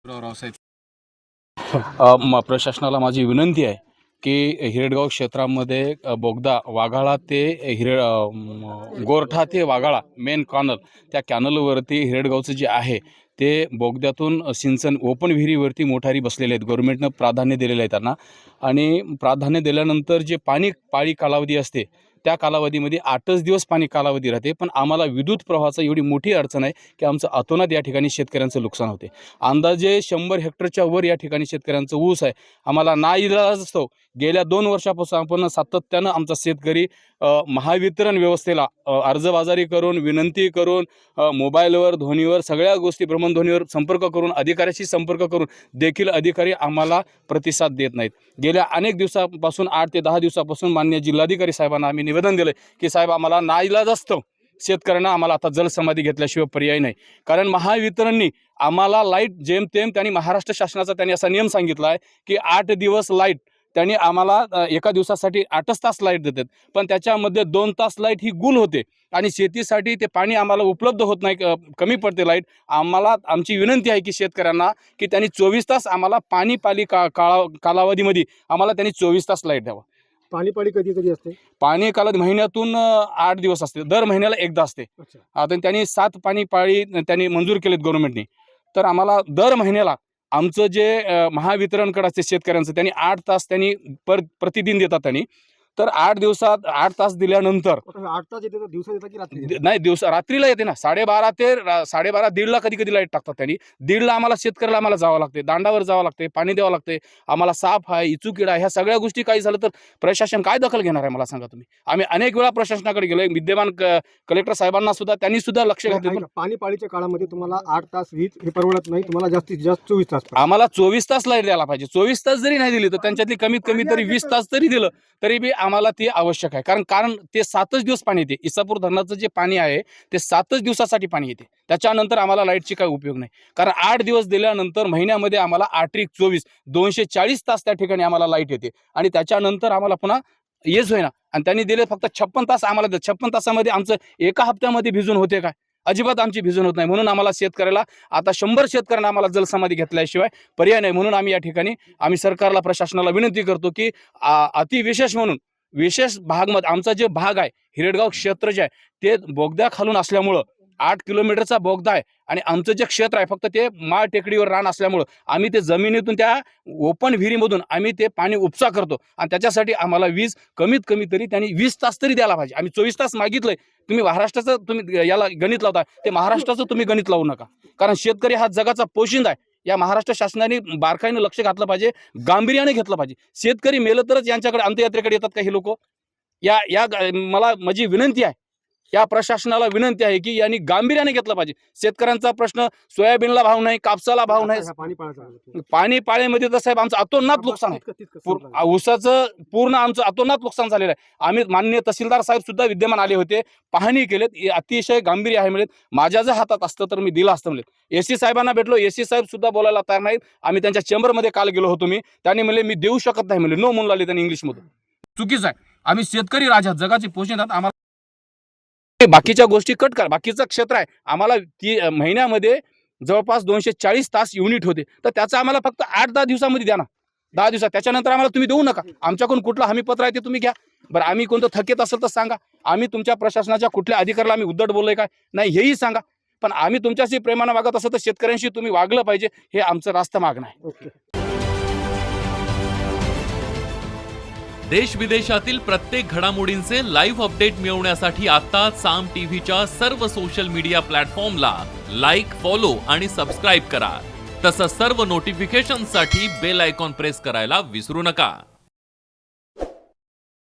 रावसाहेब प्रशासनाला माझी विनंती आहे की हिरडगाव क्षेत्रामध्ये बोगदा वाघाळा ते गोरठा ते वाघाळा मेन कॅनल त्या कॅनलवरती हिरडगावचं जे आहे ते बोगद्यातून सिंचन ओपन विहिरीवरती मोटारी बसलेले आहेत. गव्हर्नमेंटनं प्राधान्य दिलेलं आहे त्यांना आणि प्राधान्य दिल्यानंतर जे पाळी कालावधी असते त्या कालावधीमध्ये 8च दिवस पाणी कालावधी राहते. पण आम्हाला विद्युत प्रवाहाचा एवढी मोठी अडचण आहे की आमचं अतोनात या ठिकाणी शेतकऱ्यांचं नुकसान होते. अंदाजे 100 हेक्टरच्या वर या ठिकाणी शेतकऱ्यांचं ऊस आहे. आम्हाला नाईलाज असतो गेल्या 2 वर्षापासून आपण सातत्यानं आमचा शेतकरी महावितरण व्यवस्थेला अर्जबाजारी करून विनंती करून मोबाईलवर ध्वनीवर सगळ्या गोष्टी भ्रमणध्वनीवर संपर्क करून अधिकाऱ्याशी संपर्क करून देखील अधिकारी आम्हाला प्रतिसाद देत नाहीत. गेल्या अनेक दिवसापासून 8 ते 10 दिवसापासून माननीय जिल्हाधिकारी साहेबांना आम्ही निवेदन दिलं की साहेब आम्हाला नाईलाज असतं शेतकऱ्यांना आम्हाला आता जलसमाधी घेतल्याशिवाय पर्याय नाही. कारण महावितरणनी आम्हाला लाईट जेमतेम त्यांनी महाराष्ट्र शासनाचा त्यांनी असा नियम सांगितला आहे की 8 दिवस लाईट त्यांनी आम्हाला एका दिवसासाठी 8च तास लाईट देतात. पण त्याच्यामध्ये 2 तास लाईट ही गुल होते आणि शेतीसाठी ते पाणी आम्हाला उपलब्ध होत नाही, कमी पडते लाईट. आम्हाला आमची विनंती आहे की शेतकऱ्यांना की त्यांनी 24 तास आम्हाला पाणी कालावधीमध्ये आम्हाला त्यांनी 24 तास लाईट द्यावा. पाणी कधी कधी असते? पाणी कालावधी महिन्यातून 8 दिवस असते, दर महिन्याला एकदा असते. आता त्यांनी 7 पाळी त्यांनी मंजूर केलेत गव्हर्नमेंटने. तर आम्हाला दर महिन्याला आमचं जे महावितरणकडे असते शेतकऱ्यांचं त्यांनी 8 तास त्यांनी प्रतिदिन देतात त्यांनी. तर 8 दिवसात 8 तास दिल्यानंतर 8 तास येते दिवसा येतात की रात्री? नाही, रात्रीला येते ना. 12:30 ते 12:30 1:30ला कधी कधी लाईट टाकतात त्यांनी. 1:30ला आम्हाला शेतकऱ्याला आम्हाला जावं लागते, दांडावर जावं लागते, पाणी द्यावं लागते. आम्हाला साप आहे, इचुकिडा, ह्या सगळ्या गोष्टी काही झालं तर प्रशासन काय दखल घेणार आहे मला सांगा तुम्ही. आम्ही अनेक वेळा प्रशासनाकडे गेलोय, विद्यमान कलेक्टर साहेबांना सुद्धा त्यांनी सुद्धा लक्ष घातलं. पाणी पाळीच्या काळामध्ये तुम्हाला 8 तास वीज हे परवडत नाही, तुम्हाला जास्तीत जास्त 24 तास. आम्हाला 24 तास लाईट द्यायला पाहिजे. 24 तास जरी नाही दिली तर त्यांच्यातली कमीत कमी तरी 20 तास जरी दिलं तरी बी आम्हाला ते आवश्यक आहे. कारण ते 7च दिवस पाणी येते. इसापूर धरणाचं जे पाणी आहे ते 7च दिवसासाठी पाणी येते. त्याच्यानंतर आम्हाला लाईटची काही उपयोग नाही. कारण 8 दिवस दिल्यानंतर महिन्यामध्ये आम्हाला 8 × 24 240 तास त्या ठिकाणी आम्हाला लाईट येते आणि त्याच्यानंतर आम्हाला पुन्हा येच होईना. आणि त्यांनी दिले फक्त 56 तास आम्हाला. 56 तासामध्ये आमचं एका हप्त्यामध्ये भिजून होते काय? अजिबात आमची भिजून होत नाही. म्हणून आम्हाला शेतकऱ्याला आता 100 शेतकऱ्यांना आम्हाला जलसमाधी घेतल्याशिवाय पर्याय नाही. म्हणून आम्ही या ठिकाणी आम्ही सरकारला प्रशासनाला विनंती करतो की अतिविशेष म्हणून विशेष भागमध्ये आमचा जे भाग आहे हिरडगाव क्षेत्र जे आहे ते बोगद्या खालून असल्यामुळं 8 किलोमीटरचा बोगदा आहे आणि आमचं जे क्षेत्र आहे फक्त ते माळ टेकडीवर रान असल्यामुळं आम्ही ते जमिनीतून त्या ओपन विहिरीमधून आम्ही ते पाणी उपसा करतो आणि त्याच्यासाठी आम्हाला वीज कमीत कमी तरी त्यांनी 20 तास तरी द्यायला पाहिजे. आम्ही 24 तास मागितलंय. तुम्ही महाराष्ट्राचं तुम्ही याला गणित लावता, ते महाराष्ट्राचं तुम्ही गणित लावू नका. कारण शेतकरी हा जगाचा पोशिंदा आहे. या महाराष्ट्र शासनाने बारकाईनं लक्ष घातलं पाहिजे, गांभीर्याने घेतलं पाहिजे. शेतकरी मेलं तरच यांच्याकडे अंत्ययात्रेकडे येतात काही लोक. मला माझी विनंती आहे, या प्रशासनाला विनंती आहे की यांनी गांभीर्याने घेतलं पाहिजे. शेतकऱ्यांचा प्रश्न सोयाबीनला भाव नाही, कापसाला भाव नाही. पाणी पाळीमध्ये तर साहेब आमचं अतोनात नुकसान आहे. ऊसाचं पूर्ण आमचं अतोनात नुकसान झालेलं आहे. आम्ही माननीय तहसीलदार साहेब सुद्धा विद्यमान आले होते, पाहणी केलेत. अतिशय गांभीर्य आहे. मिळेल माझ्या जर हातात असतं तर मी दिलं असतं. मिळेल एसी साहेबांना भेटलो, एसी साहेब सुद्धा बोलायला तयार नाहीत. आम्ही त्यांच्या चेंबरमध्ये काल गेलो होतो मी, त्यांनी म्हणले मी देऊ शकत नाही म्हणले. नो म्हणून लागले त्यांनी इंग्लिशमधून. चुकीचं आहे. आम्ही शेतकरी राजा जगाचे पोषिंदात. आम्हाला बाकीच्या गोष्टी कट करा. बाकीचं क्षेत्र आहे आम्हाला महिन्यामध्ये जवळपास 240 तास युनिट होते. तर त्याचं आम्हाला फक्त 8-10 दिवसामध्ये द्या ना. 10 दिवसात त्याच्यानंतर आम्हाला तुम्ही देऊ नका. आमच्याकडून कुठलं हमीपत्र आहे ते तुम्ही घ्या. बरं आम्ही कोणतं थकीत असेल तर सांगा. आम्ही तुमच्या प्रशासनाच्या कुठल्या अधिकाऱ्याला आम्ही उद्धट बोललोय काय नाही हेही सांगा. पण आम्ही तुमच्याशी प्रेमानं वागत असं तर शेतकऱ्यांशी तुम्ही वागलं पाहिजे, हे आमचं रास्त मागणं आहे. देश विदेशातील प्रत्येक घडामोडींचे लाईव्ह अपडेट मिळवण्यासाठी आता साम टीव्हीच्या सर्व सोशल मीडिया प्लॅटफॉर्मला लाईक, फॉलो आणि सबस्क्राईब करा. तसंच सर्व नोटिफिकेशनसाठी बेल आयकॉन प्रेस करायला विसरू नका.